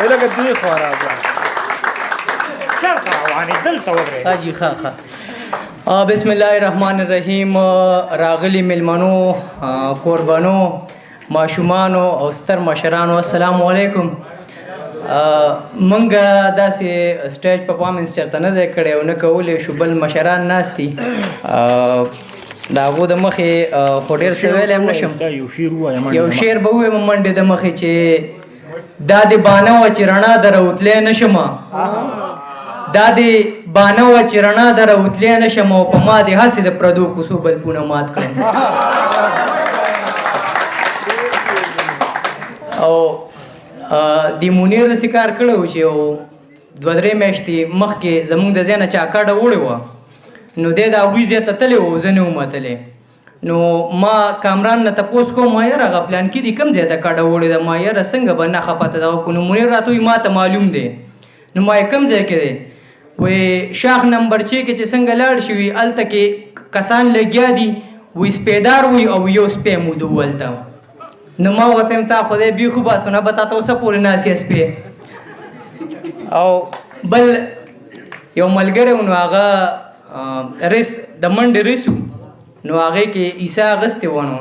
لکه دې خوا راځه چېرته روانې دلته ودرېږه حاجي ښه بسم الله الرحمن الرحیم. راغلي میلمنو، قربانو، ماشومانو او ستر مشرانو، السلام علیکم. منګه داسې سټیج پرفارمنس چېرته نه دی کړی او نه کولی شو، بل مشران ناست دي د هغو د مخې خو ډېر څه ویلی هم نه شم. یو شعر به ووایم منډې د مخې چې دا دې بانه وه چې رڼا د راوتلی نه شمه، دا دې بانه وه چې رڼا د راوتلی نه شم او په ما دې هسې د پردو کوڅو بلپونه مات کړم. او د منیر داسې کار کړی و چې یو 2-3 میاشتې مخکې زموږ د ځای نه چا کډه وړې وه، نو دی د هغوی ځای ته تللی و، زه نه وم تللی. نو ما کامران نه تپوس کوم، ما یاره هغه پلان کې دي کوم ځای ته کډه وړې ده؟ ما یاره څنګه به نښه پته دغه کړو؟ نو منیر راته وایي ما ته معلوم دی. نو ما یې کوم ځای کې دی؟ وی شاخ نمبر 6 کې چې څنګه لاړ شي وي هلته کې کسان لګیا دي، وی سپیدار وي او یو سپی مودو هلته. نو ما ورته یم تا خدای بیخو باسو نه به تا ته اوسه پورې ناست یې سپی. او بل یو ملګری و، نو هغه ریس د منډې ریس و، نو هغې کې عیسی اغوستی و، نو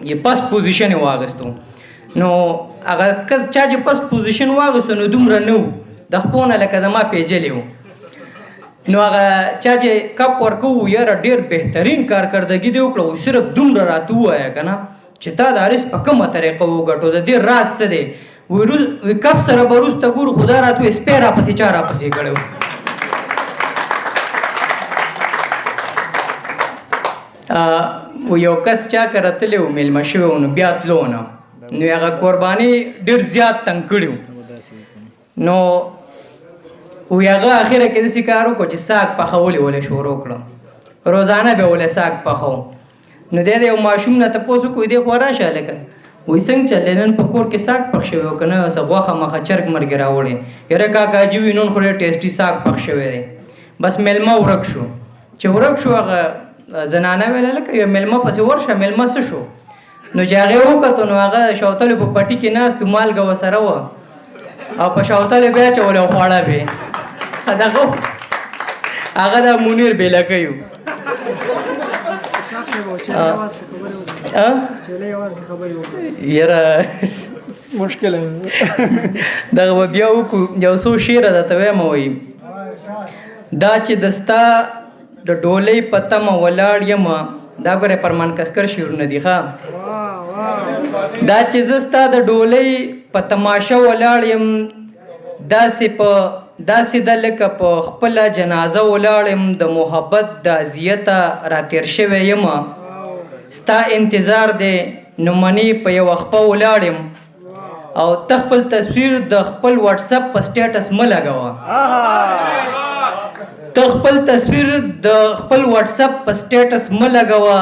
یې فسټ پوزیشن یې واغوستو. نو هغه کس چا چې فسټ پوزیشن واغوستو نو دومره نه و، د خپو نه لکه زما پیژلی و. نو هغه چا چې کپ ورکوو یاره ډېر بهترین کارکردګي دې وکړه، صرف دومره راته ووایه که نه چې تا دا ریس په کومه طریقه وګټو، د دې راز څه دی؟ وی کپ سره به وروسته ګورو، خو دا راته وایي سپی راپسې چا راپسې کړی و. یو کس چا کره تللی و میلمه شوی و، نو بیا تلو نه، نو هغه قرباني ډېر زیات تنګ کړي و. نو وی هغه اخره کې داسې کار وکړو چې ساګ پخولې ولې شروع کړه، روزانه به ولې ساګ پخو. نو دی د یو ماشوم نه تپوس وکړو دی خوا راشه هلکه، وایي څنګه چلې نن په کور کې ساګ پخ شوی و که نه څه غوښه مخه چرګ مرګې راوړې؟ یاره کاکا جي وي نن خو ډېر ټیسټي ساګ پخ شوی دی. بس میلمه ورک شو، چې ورک شو هغه زنانه ویل هلکه یو میلمه پسې ورشه، میلمه څه شو؟ نو چې هغې وکتو نو هغه شوتلو په پټي کې ناست و، مالګه ورسره وه او په شوتلې بیا اچولې او خواړه به دغه هغه د منیر بېلکی و. یاره مشکل دغه به بیا وکړو. یو څو شعره درته وایم وایي دا چې د ستا د ډولۍ په تمه ولاړ یمه، دا ګوره فرمان کسکر شعرونه دي ښه. دا چې زه ستا د ډولۍ په تماشه ولاړ یم، داسې ده لکه په خپله جنازه ولاړ یم، د محبت د اذیته راتېر شوی یمه، ستا انتظار دی نو منې په یوه خپه ولاړ یم، او ته خپل تصویر د خپل واټساپ په سټیټس مه لګوه، ته خپل تصویر د خپل واټساپ په سټیټس مه لګوه،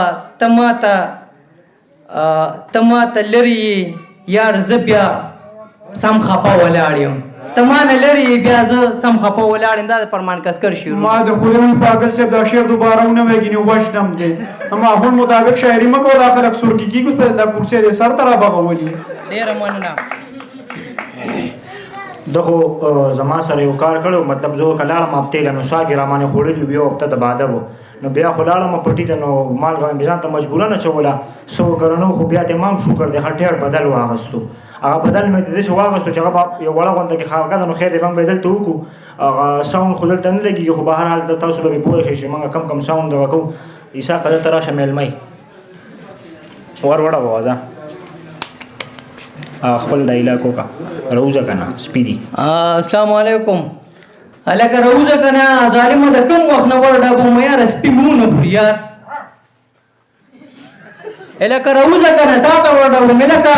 ته ماته لرې یار زه بیا سم خپه ولاړ یم، ته ما نه لرې بیا زه سم خپه ولاړ یم. دا د فرمان کسکر شعر ما د خدای پاگل صاحب دا شعر دوباره ونه ویګینې وشتم دی اما هون مطابق شاعري مه کوه، دا خلک سورکي کېږي اوس په دا کرسۍ دې سر ته رابغولي. ډېره مننه. ده خو زما سره یو کار کړی مطلب زه که لاړم هفتې له نو ساګې رامانې خوړلي وو، یو هفته د بعده و، نو بیا خو لاړم پټي ته، نو مالګه مې ځان ته مجبوره نه چوله 100 ګرنو، خو بیا ته مام شکر دی ښه ټېړ بدل واغستو. هغه بدل مې داسې واغستو چې هغه یو وړه غونډه کې خاوګه ده، نو خیر دی موږ به یې دلته وکړو، هغه ساوند خو دلته نه لګېږي، خو بهرحال تاسو به مې پوه شئ چې موږ کم ساوند دغه کوو. عیسی که دلته راشه میلمه ور وړه به وځه خپل ډایلاګ وکړه، روزه که نه سپي دي. السلام علیکم. هلکه روزه که نه ظالمه د کوم وخت نه ورډبم یاره سپي مو نه خوري یار. هلکه روزه که نه تا ته ورډبم هلکه.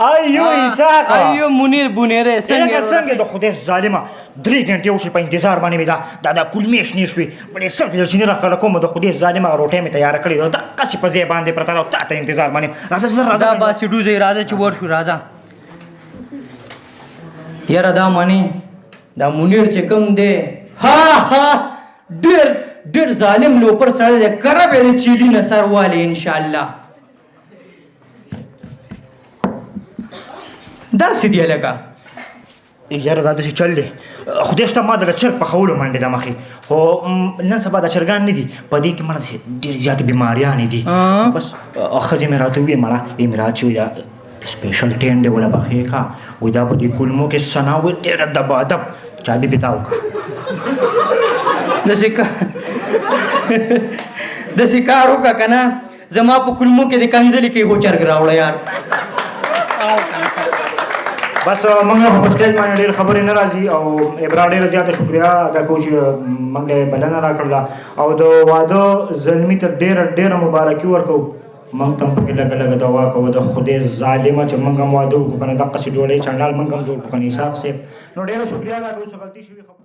ایو عیسی ایو منیر بونیره څنګه د خدای ظالمه 3 غنټې وشي په انتظار باندې مې دا کلمې شنې شوې بلې سر دې چې نه راښکله کوم د خدای ظالمه روټۍ مې تیاره کړې ده دقسې په ځای باندې پرته ده او تا ته انتظار باندې راځه راځه باسي ډوزئ راځه چې ورشو راځه. یاره دا منې دا منیر چې کوم دی ها ډېر ظالم لوپر سړی دی، کره به یې د چیلي نه سر والي انشاءالله. داسې دی هلکه یاره دا داسې چل دی خدای شته ما دله چرګ پخولو منډې ده مخې خو نن سبا دا چرګان نه دي په دې کې مړه داسې ډېرې زیاتې بیماریانې دي بس ښځې مې راته وویې مړه مې را چې دا سپیشل ټینډې وله پخې کا وایي دا په دې کلمو کې سنا وایي ډېره دبادب چابي پې تا وکړه داسې کار وکړه که نه زما په کلمو کې د کنځلې کې هو چرګ راوړه یار بس موږ په سټیج باندې ډېر خبرې نه راځي او ابرا ډېره زیاته شکریا ادا کوو چې موږ له بلنه راکړله او د واده زلمي ته ډېره مبارکي ورکوو موږ ته هم پکې لږه لږه دعا کوو د خدای ظالمه چې موږ هم واده وکړو که نه دقسې ډوډۍ چنډال موږ هم جوړ کړو که نه اسحاق صاحب نو ډېره شکریا ادا کوو څه غلطي شوي